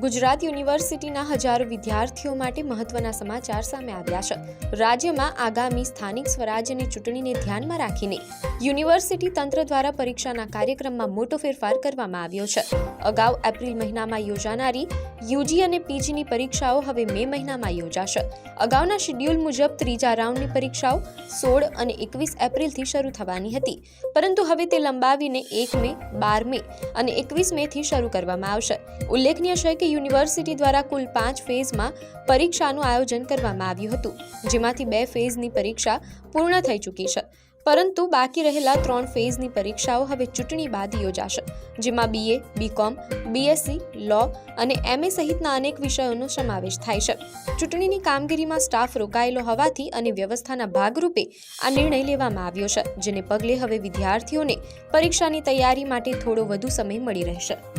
ગુજરાત યુનિવર્સિટીના હજારો વિદ્યાર્થીઓ માટે મહત્વના સમાચાર સામે આવ્યા છે। રાજ્યમાં આગામી સ્થાનિક સ્વરાજ્યની ચૂંટણીને ધ્યાનમાં રાખીને યુનિવર્સિટી તંત્ર દ્વારા પરીક્ષાના કાર્યક્રમમાં મોટો ફેરફાર કરવામાં આવ્યો છે। અગાઉ એપ્રિલ મહિનામાં યોજાનારી યુજી અને પીજીની પરીક્ષાઓ હવે મે મહિનામાં યોજાશે। અગાઉના શેડ્યુલ મુજબ ત્રીજા રાઉન્ડની પરીક્ષાઓ 16 અને 21 એપ્રિલથી શરૂ થવાની હતી, પરંતુ હવે તે લંબાવીને 1 મે, 12 મે અને 21 મેથી શરૂ કરવામાં આવશે। ઉલ્લેખનીય છે કે યુનિવર્સિટી દ્વારા કુલ 5 ફેઝમાં પરીક્ષાનું આયોજન કરવામાં આવ્યું હતું, જેમાંથી 2 ફેઝની પરીક્ષા પૂર્ણ થઈ ચૂકી છે, પરંતુ બાકી રહેલા 3 ફેઝની પરીક્ષાઓ હવે ચૂંટણી બાદ યોજાશે, જેમાં BA, BCom, BSc, લો અને MA સહિતના અનેક વિષયોનો સમાવેશ થાય છે। ચૂંટણીની કામગીરીમાં સ્ટાફ રોકાયેલો હોવાથી અને વ્યવસ્થાના ભાગરૂપે આ નિર્ણય લેવામાં આવ્યો છે, જેને પગલે હવે વિદ્યાર્થીઓને પરીક્ષાની તૈયારી માટે થોડો વધુ સમય મળી રહેશે।